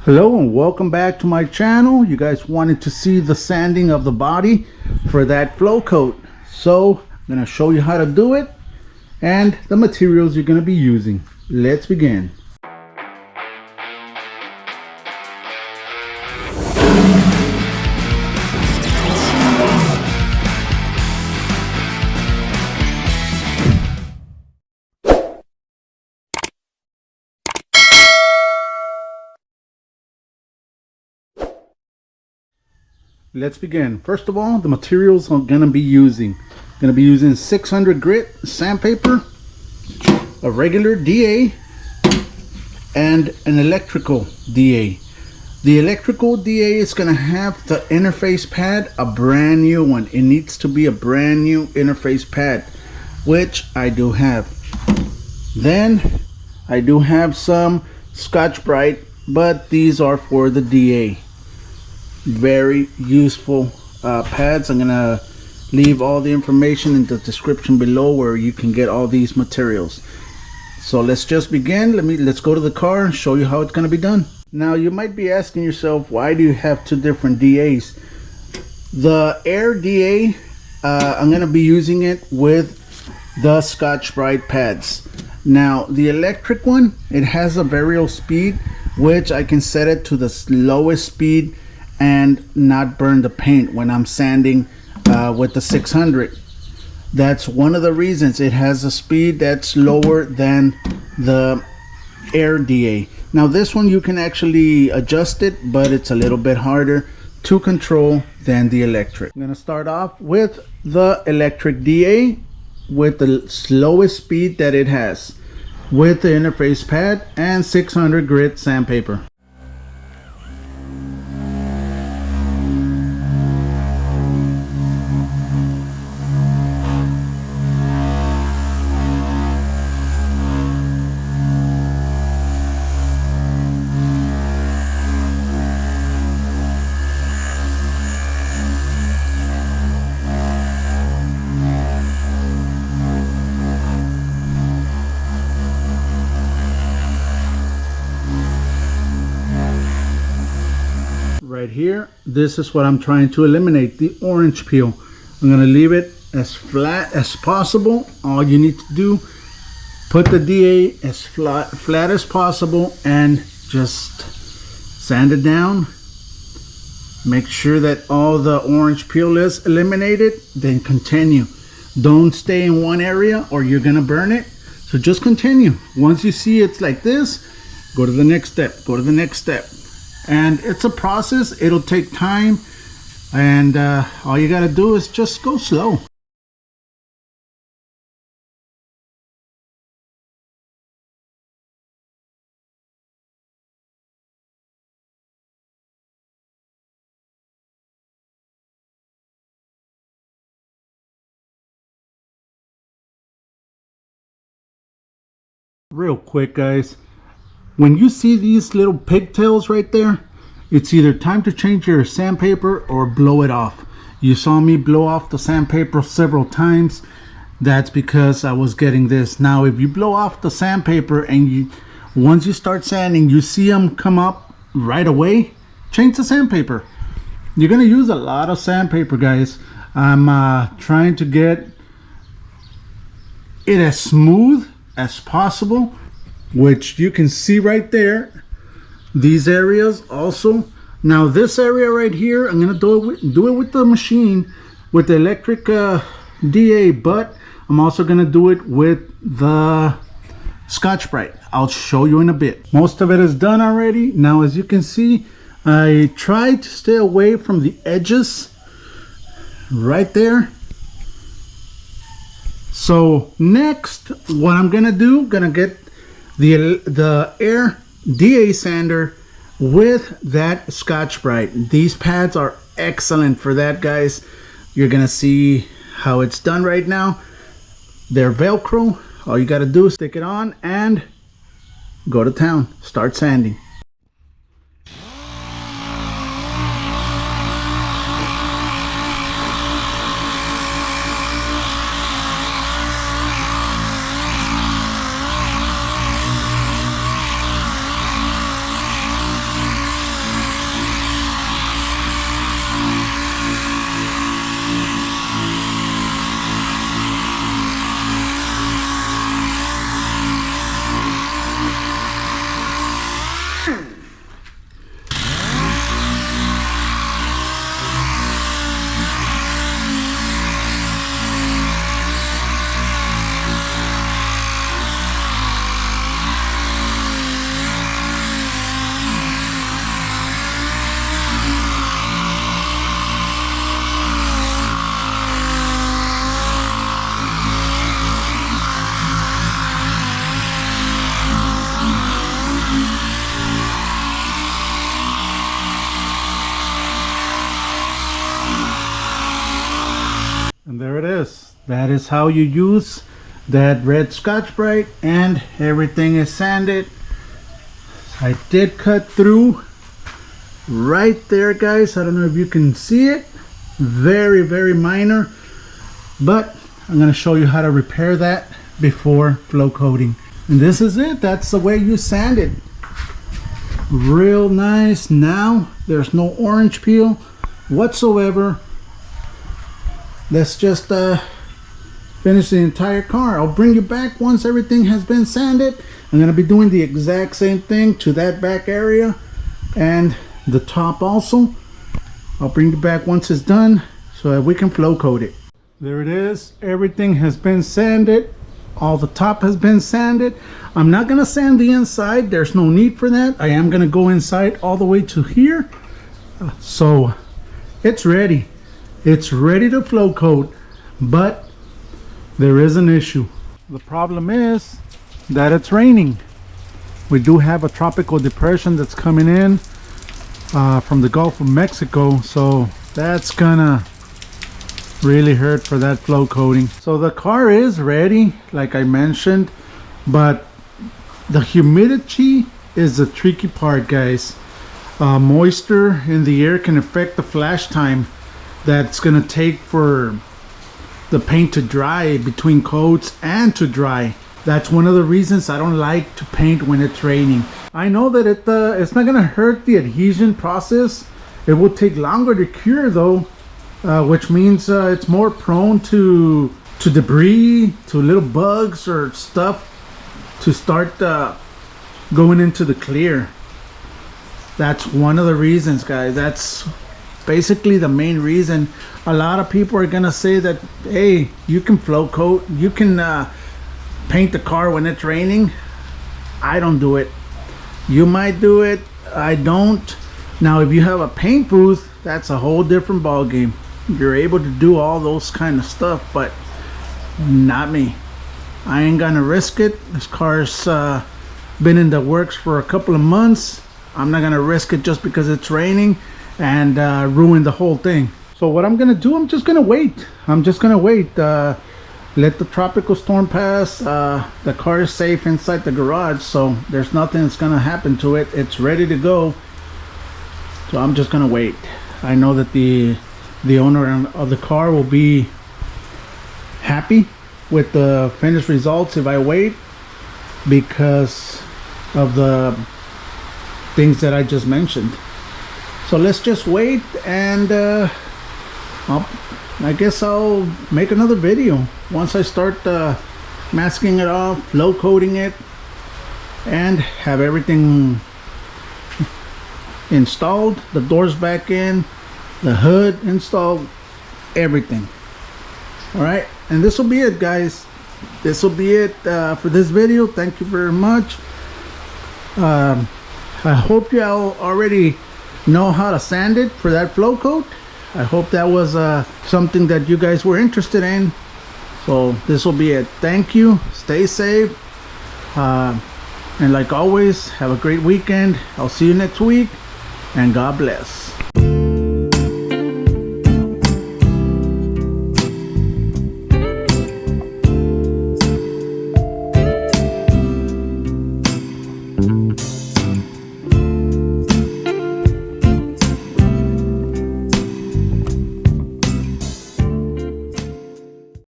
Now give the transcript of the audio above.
Hello and welcome back to my channel. You guys wanted to see the sanding of the body for that flow coat, so I'm going to show you how to do it and the materials you're going to be using. Let's begin. Let's begin. First of all, the materials I'm gonna be using. 600 grit sandpaper, a regular DA, and an electrical DA. The electrical DA is gonna have the interface pad, a brand new one. It needs to be a brand new interface pad, which I do have. Then I do have some Scotch-Brite, but these are for the DA. Very useful pads. I'm gonna leave all the information in the description below where you can get all these materials. So let's just begin. Let's go to the car and show you how it's gonna be done. Now you might be asking yourself, why do you have two different DAs? The air DA, I'm gonna be using it with the Scotch-Brite pads. Now the electric one, it has a variable speed, which I can set it to the lowest speed and not burn the paint when I'm sanding with the 600. That's one of the reasons it has a speed that's lower than the air DA. Now this one you can actually adjust it, but it's a little bit harder to control than the electric. I'm gonna start off with the electric DA with the slowest speed that it has, with the interface pad and 600 grit sandpaper. Right here, this is what I'm trying to eliminate, the orange peel. I'm going to leave it as flat as possible. All you need to do, put the DA as flat as possible and just sand it down. Make sure that all the orange peel is eliminated, then continue. Don't stay in one area or you're going to burn it. So just continue. Once you see it's like this, go to the next step, go to the next step. And it's a process. It'll take time, and all you gotta do is just go slow. Real quick, guys, when you see these little pigtails right there, it's either time to change your sandpaper or blow it off. You saw me blow off the sandpaper several times. That's because I was getting this. Now if you blow off the sandpaper and once you start sanding, you see them come up right away, change the sandpaper. You're gonna use a lot of sandpaper, guys. I'm trying to get it as smooth as possible, which you can see right there. These areas also. Now this area right here, I'm gonna do it with the machine, with the electric DA, but I'm also gonna do it with the Scotch-Brite. I'll show you in a bit. Most of it is done already. Now as you can see, I tried to stay away from the edges right there. So next, what I'm gonna do, gonna get the air DA sander with that Scotch-Brite. These pads are excellent for that, guys. You're gonna see how it's done right now. They're Velcro. All you gotta do is stick it on and go to town. Start sanding. And there it is. That is how you use that red Scotch-Brite, and everything is sanded. I did cut through right there, guys. I don't know if you can see it. Very, very minor, but I'm going to show you how to repair that before flow coating. And this is it. That's the way you sand it. Real nice. Now there's no orange peel whatsoever. Let's just finish the entire car. I'll bring you back once everything has been sanded. I'm going to be doing the exact same thing to that back area and the top also. I'll bring you back once it's done so that we can flow coat it. There it is. Everything has been sanded. All the top has been sanded. I'm not going to sand the inside. There's no need for that. I am going to go inside all the way to here. So it's ready. It's ready to flow coat, but there is an issue. The problem is that it's raining. We do have a tropical depression that's coming in from the Gulf of Mexico, so that's gonna really hurt for that flow coating. So the car is ready, like I mentioned, but the humidity is the tricky part, guys. Moisture in the air can affect the flash time that's gonna take for the paint to dry between coats and to dry. That's one of the reasons I don't like to paint when it's raining. I know that it's not gonna hurt the adhesion process. It will take longer to cure though, which means it's more prone to debris, to little bugs or stuff to start going into the clear. That's one of the reasons, guys. That's basically the main reason. A lot of people are gonna say that, hey, you can flow coat, you can paint the car when it's raining. I don't do it. You might do it. I don't. Now if you have a paint booth, that's a whole different ball game. You're able to do all those kind of stuff, but not me. I ain't gonna risk it. This car's been in the works for a couple of months. I'm not gonna risk it just because it's raining and ruin the whole thing. So what I'm gonna do, I'm just gonna wait. Let the tropical storm pass. The car is safe inside the garage, so there's nothing that's gonna happen to it. It's ready to go, so I'm just gonna wait. I know that the owner of the car will be happy with the finished results if I wait, because of the things that I just mentioned. So let's just wait, and I guess I'll make another video once I start masking it off, flow coating it, and have everything installed, the doors back in, the hood installed, everything. All right, and this will be it, guys. This will be it for this video. Thank you very much. I hope you all already know how to sand it for that flow coat. I hope that was something that you guys were interested in. So this will be it. Thank you. Stay safe. And like always, have a great weekend. I'll see you next week. And God bless.